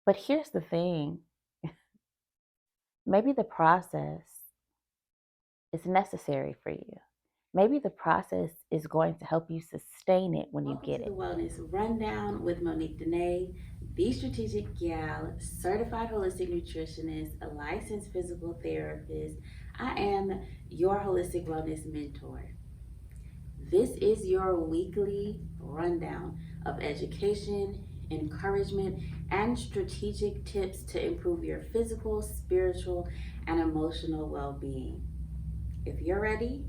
But here's the thing, maybe the process is necessary for you. Maybe the process is going to help you sustain it when you Welcome get to the it. Wellness Rundown with Monique Dene, the strategic gal, certified holistic nutritionist, a licensed physical therapist. I am your holistic wellness mentor. This is your weekly rundown of education, encouragement, and strategic tips to improve your physical, spiritual, and emotional well being. If you're ready,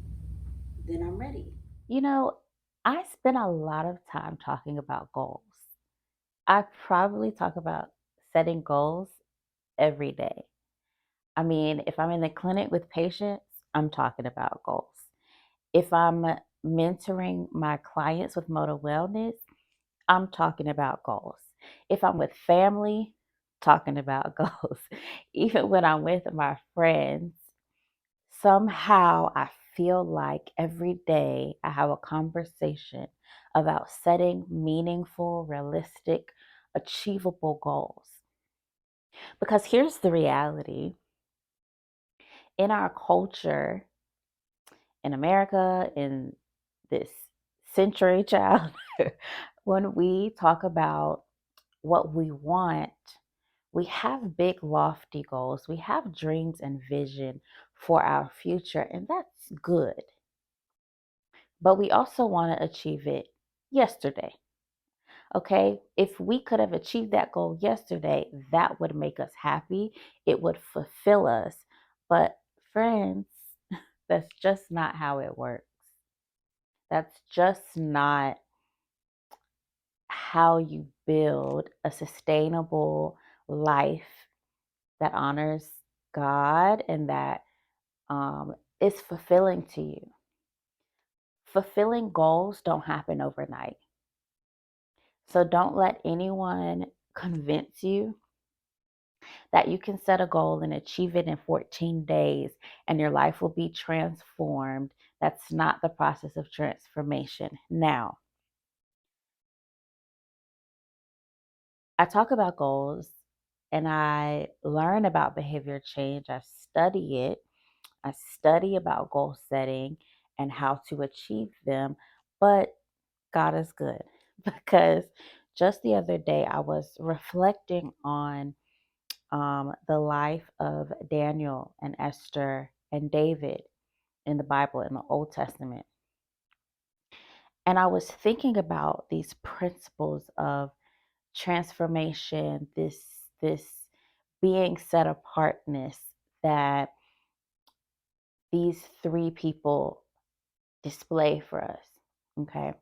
then I'm ready. You know, I spend a lot of time talking about goals. I probably talk about setting goals every day. I mean, if I'm in the clinic with patients, I'm talking about goals. If I'm mentoring my clients with motor wellness, I'm talking about goals. If I'm with family, talking about goals. Even when I'm with my friends, somehow I feel like every day I have a conversation about setting meaningful, realistic, achievable goals. Because here's the reality, in our culture, in America, in this century, child, when we talk about what we want, we have big, lofty goals. We have dreams and vision for our future, and that's good. But we also want to achieve it yesterday. Okay. If we could have achieved that goal yesterday, that would make us happy. It would fulfill us. But, friends, that's just not how it works. That's just not how you build a sustainable life that honors God and that is fulfilling to you. Fulfilling goals don't happen overnight. So don't let anyone convince you that you can set a goal and achieve it in 14 days and your life will be transformed. That's not the process of transformation. Now, I talk about goals and I learn about behavior change. I study it. I study about goal setting and how to achieve them. But God is good because just the other day I was reflecting on the life of Daniel and Esther and David in the Bible, in the Old Testament. And I was thinking about these principles of transformation, this being set apartness that these three people display for us. Okay.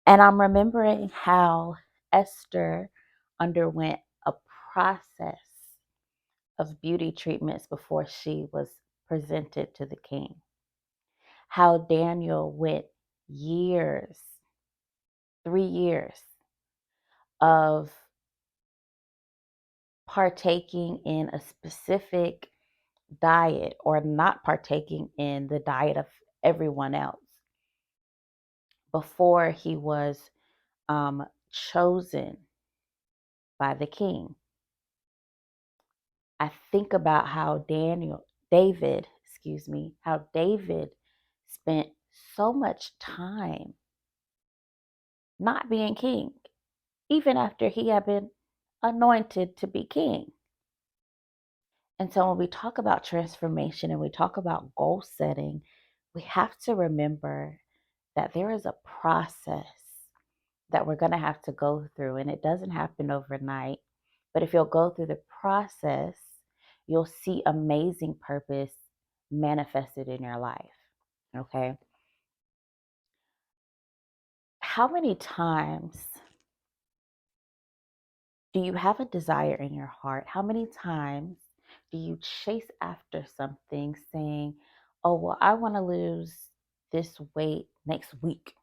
And I'm remembering how Esther underwent a process of beauty treatments before she was presented to the king. How Daniel went years, 3 years of partaking in a specific diet or not partaking in the diet of everyone else before he was chosen by the king. I think about how how David spent so much time not being king, even after he had been anointed to be king. And so when we talk about transformation and we talk about goal setting, we have to remember that there is a process that we're going to have to go through, and it doesn't happen overnight. But if you'll go through the process, you'll see amazing purpose manifested in your life. Okay. How many times do you have a desire in your heart? How many times do you chase after something saying, oh, well, I want to lose this weight next week?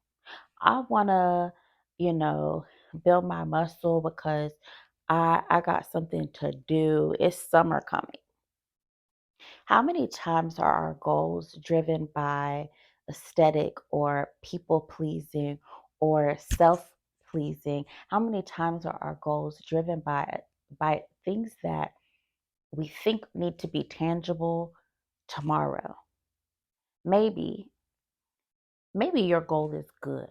I want to, you know, build my muscle because I got something to do. It's summer coming. How many times are our goals driven by aesthetic or people pleasing or self pleasing? How many times are our goals driven by things that we think need to be tangible tomorrow? Maybe, maybe your goal is good.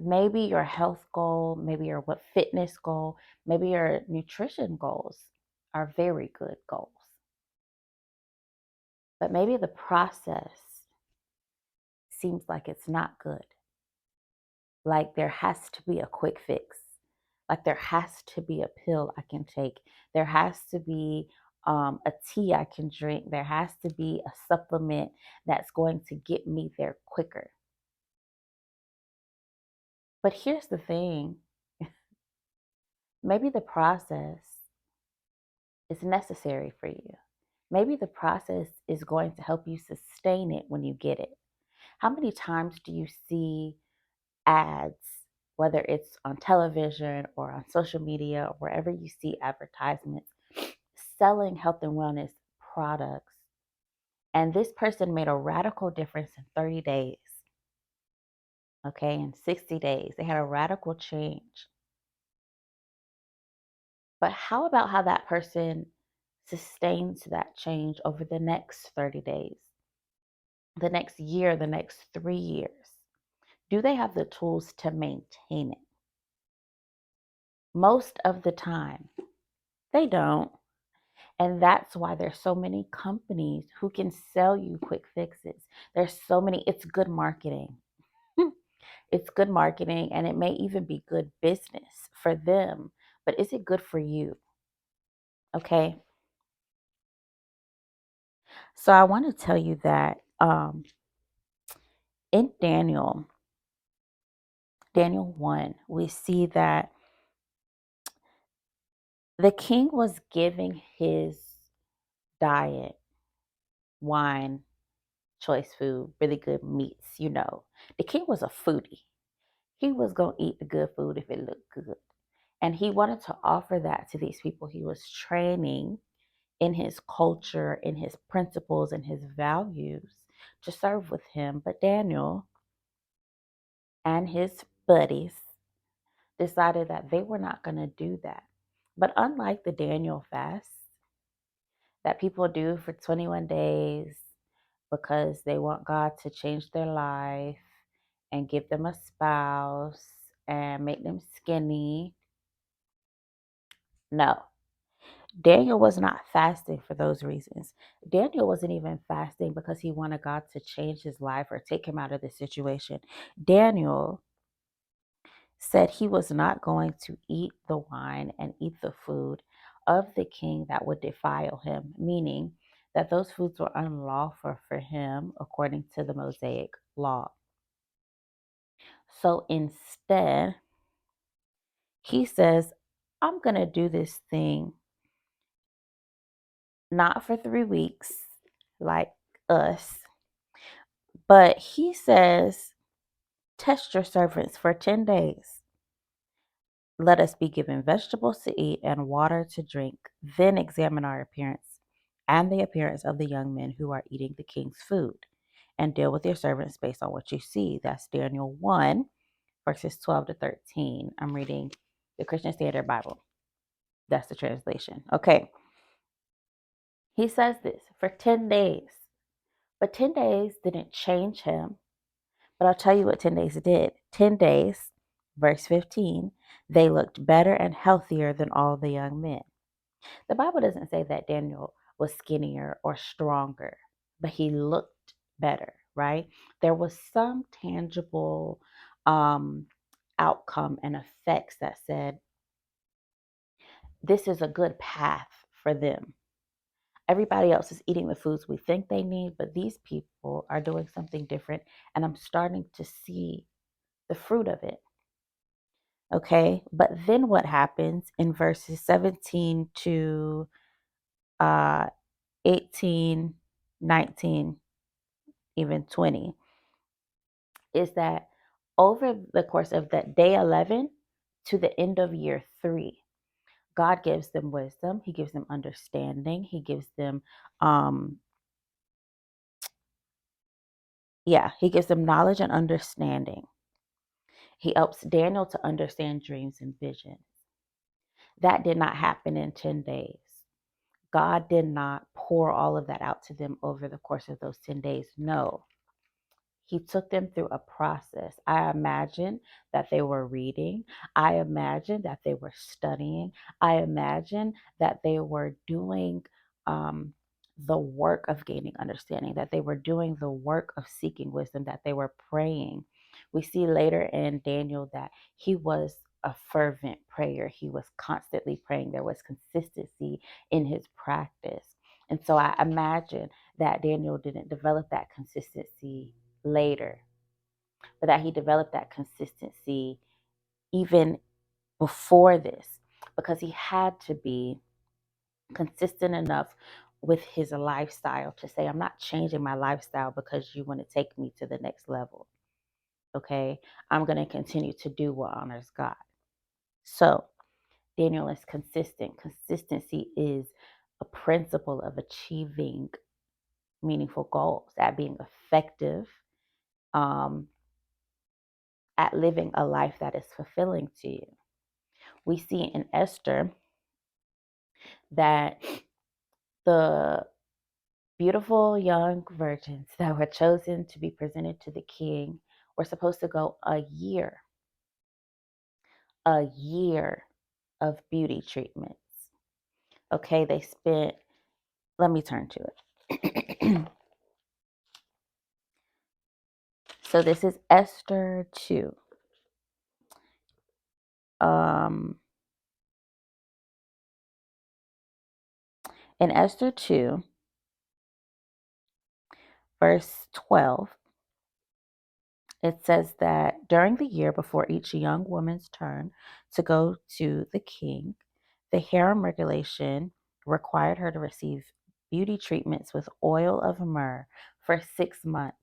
Maybe your health goal, maybe your what fitness goal, maybe your nutrition goals are very good goals. But maybe the process seems like it's not good. Like there has to be a quick fix. Like there has to be a pill I can take. There has to be a tea I can drink. There has to be a supplement that's going to get me there quicker. But here's the thing, maybe the process is necessary for you. Maybe the process is going to help you sustain it when you get it. How many times do you see ads, whether it's on television or on social media or wherever you see advertisements, selling health and wellness products? And this person made a radical difference in 30 days, okay, in 60 days. They had a radical change. But how about how that person sustains that change over the next 30 days, the next year, the next 3 years? Do they have the tools to maintain it? Most of the time, they don't. And that's why there's so many companies who can sell you quick fixes. There's so many, it's good marketing. It's good marketing and it may even be good business for them. But is it good for you? Okay. So I want to tell you that in Daniel 1, we see that the king was giving his diet, wine, choice food, really good meats, you know. The king was a foodie. He was going to eat the good food if it looked good. And he wanted to offer that to these people he was training in his culture, in his principles, and his values to serve with him. But Daniel and his buddies decided that they were not going to do that. But unlike the Daniel fast that people do for 21 days because they want God to change their life and give them a spouse and make them skinny, no. Daniel was not fasting for those reasons. Daniel wasn't even fasting because he wanted God to change his life or take him out of the situation. Daniel said he was not going to eat the wine and eat the food of the king that would defile him, meaning that those foods were unlawful for him according to the Mosaic law. So instead, he says, I'm going to do this thing not for 3 weeks like us, but he says, test your servants for 10 days. Let us be given vegetables to eat and water to drink, then examine our appearance and the appearance of the young men who are eating the king's food, and deal with your servants based on what you see. That's Daniel 1, verses 12 to 13. I'm reading the Christian Standard Bible. That's the translation. Okay. He says this for 10 days, but 10 days didn't change him. But I'll tell you what 10 days did. 10 days, verse 15, they looked better and healthier than all the young men. The Bible doesn't say that Daniel was skinnier or stronger, but he looked better, right? There was some tangible outcome and effects that said this is a good path for them. Everybody else is eating the foods we think they need, but these people are doing something different, and I'm starting to see the fruit of it. Okay, but then what happens in verses 17 to uh, 18, 19, even 20 is that over the course of that day 11 to the end of year 3, God gives them wisdom, he gives them understanding, he gives them he gives them knowledge and understanding. He helps Daniel to understand dreams and visions. That did not happen in 10 days. God did not pour all of that out to them over the course of those 10 days. No, he took them through a process. I imagine that they were reading. I imagine that they were studying. I imagine that they were doing um, the work of gaining understanding, that they were doing the work of seeking wisdom, that they were praying. We see later in Daniel that he was a fervent prayer. He was constantly praying. There was consistency in his practice. And so I imagine that Daniel didn't develop that consistency later, but that he developed that consistency even before this, because he had to be consistent enough with his lifestyle to say, I'm not changing my lifestyle because you want to take me to the next level. Okay. I'm going to continue to do what honors God. So Daniel is consistent. Consistency is a principle of achieving meaningful goals, at being effective, um, at living a life that is fulfilling to you. We see in Esther that the beautiful young virgins that were chosen to be presented to the king were supposed to go a year of beauty treatments. Okay, they spent, let me turn to it. So this is Esther 2. Um, in Esther 2, verse 12, it says that during the year before each young woman's turn to go to the king, the harem regulation required her to receive beauty treatments with oil of myrrh for 6 months.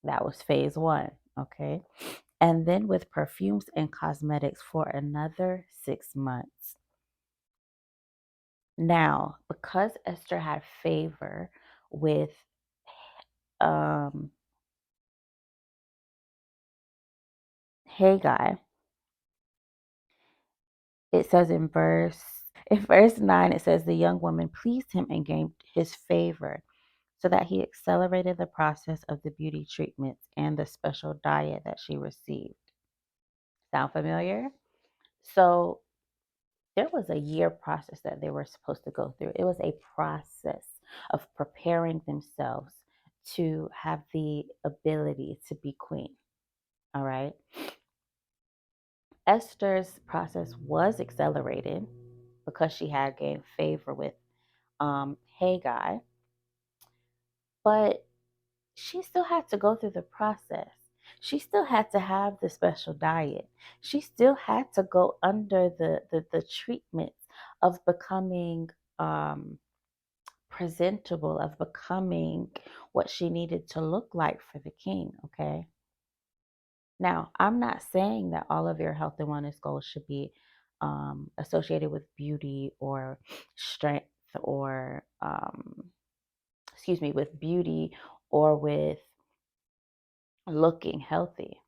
That was phase one, okay? And then with perfumes and cosmetics for another 6 months. Now, because Esther had favor with um, Haggai, it says in verse 9, it says the young woman pleased him and gained his favor so that he accelerated the process of the beauty treatments and the special diet that she received. Sound familiar? So there was a year process that they were supposed to go through. It was a process of preparing themselves to have the ability to be queen. All right. Esther's process was accelerated because she had gained favor with Haggai, but she still had to go through the process. She still had to have the special diet. She still had to go under the treatment of becoming presentable, of becoming what she needed to look like for the king. Okay. Now, I'm not saying that all of your health and wellness goals should be associated with beauty or strength or, with beauty or with looking healthy.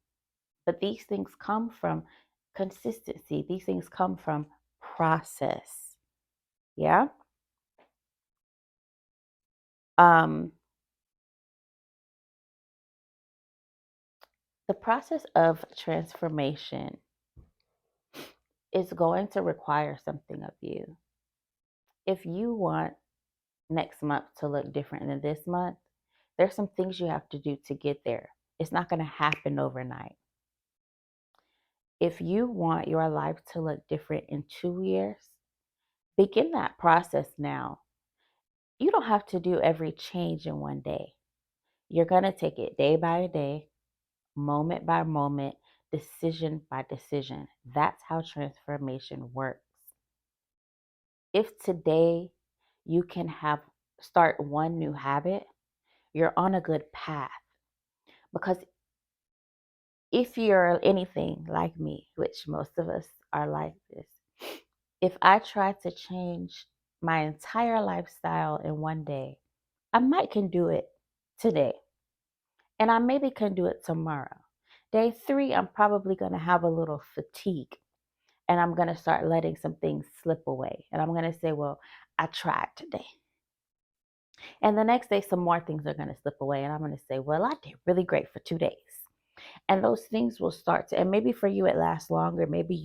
But these things come from consistency, these things come from process. Yeah. Um, the process of transformation is going to require something of you. If you want next month to look different than this month, there's some things you have to do to get there. It's not going to happen overnight. If you want your life to look different in 2 years, begin that process now. You don't have to do every change in one day. You're going to take it day by day, moment by moment, decision by decision. That's how transformation works. If today you can have start one new habit, you're on a good path. Because if you're anything like me, which most of us are like this, if I try to change my entire lifestyle in one day, I might can do it today and I maybe can do it tomorrow. Day 3, I'm probably going to have a little fatigue and I'm going to start letting some things slip away. And I'm going to say, well, I tried today. And the next day, some more things are going to slip away. And I'm going to say, well, I did really great for 2 days. And those things will start to, and maybe for you, it lasts longer. Maybe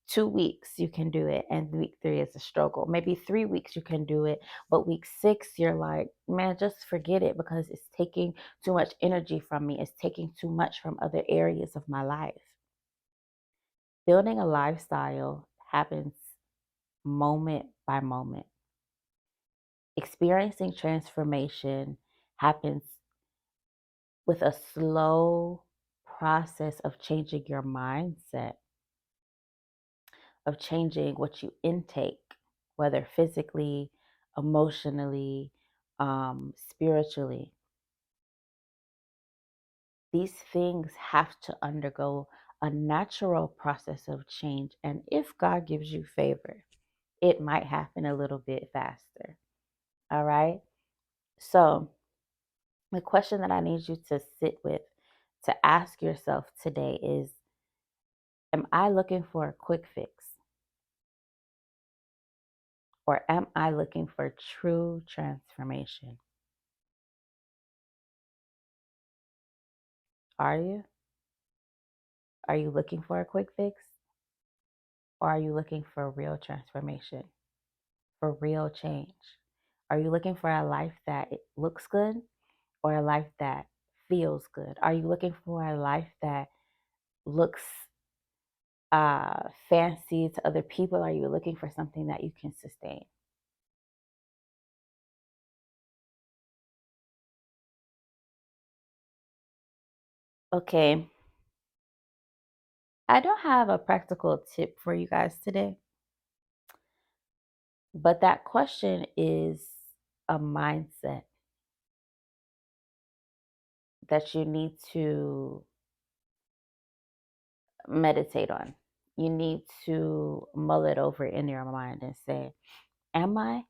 2 weeks you can do it, and week 3 is a struggle. Maybe 3 weeks you can do it, but week 6, you're like, man, just forget it because it's taking too much energy from me. It's taking too much from other areas of my life. Building a lifestyle happens moment by moment. Experiencing transformation happens with a slow process of changing your mindset, of changing what you intake, whether physically, emotionally, spiritually. These things have to undergo a natural process of change. And if God gives you favor, it might happen a little bit faster. All right. So, the question that I need you to sit with, to ask yourself today is, am I looking for a quick fix? Or am I looking for true transformation? Are you? Are you looking for a quick fix? Or are you looking for real transformation, for real change? Are you looking for a life that it looks good or a life that feels good? Are you looking for a life that looks fancy to other people? Are you looking for something that you can sustain? Okay, I don't have a practical tip for you guys today, but that question is a mindset that you need to meditate on. You need to mull it over in your mind and say, am I?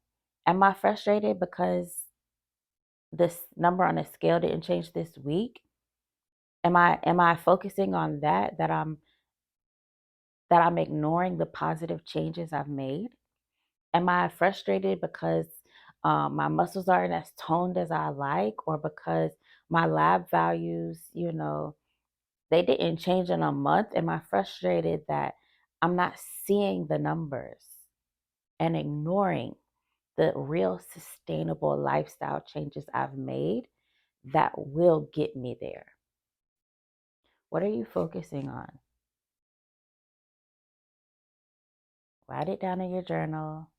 Am I frustrated because this number on the scale didn't change this week? Am I focusing on that I'm ignoring the positive changes I've made? Am I frustrated because my muscles aren't as toned as I like, or because my lab values, they didn't change in a month? Am I frustrated that I'm not seeing the numbers and ignoring the real sustainable lifestyle changes I've made that will get me there? What are you focusing on? Write it down in your journal,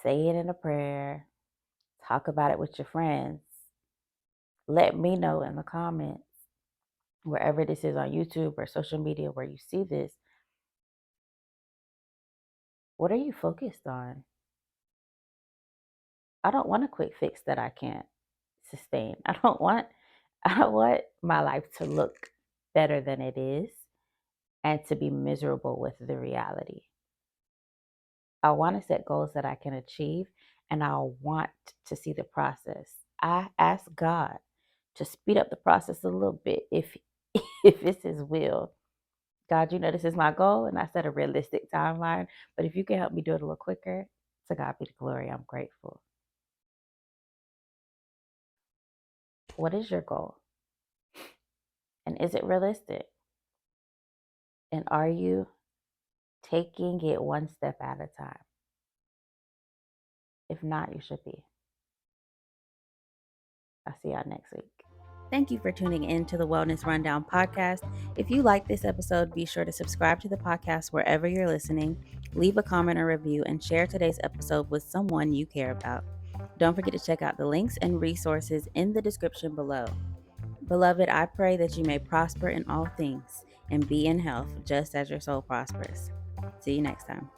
say it in a prayer, talk about it with your friends. Let me know in the comments, wherever this is on YouTube or social media where you see this, what are you focused on? I don't want a quick fix that I can't sustain. I don't want my life to look better than it is and to be miserable with the reality. I want to set goals that I can achieve, and I want to see the process. I ask God to speed up the process a little bit if if it's his will. God, this is my goal, and I set a realistic timeline. But if you can help me do it a little quicker, to God be the glory. I'm grateful. What is your goal? And is it realistic? And are you taking it one step at a time? If not, you should be. I'll see y'all next week. Thank you for tuning in to the Wellness Rundown podcast. If you like this episode, be sure to subscribe to the podcast wherever you're listening, leave a comment or review, and share today's episode with someone you care about. Don't forget to check out the links and resources in the description below. Beloved, I pray that you may prosper in all things and be in health just as your soul prospers. See you next time.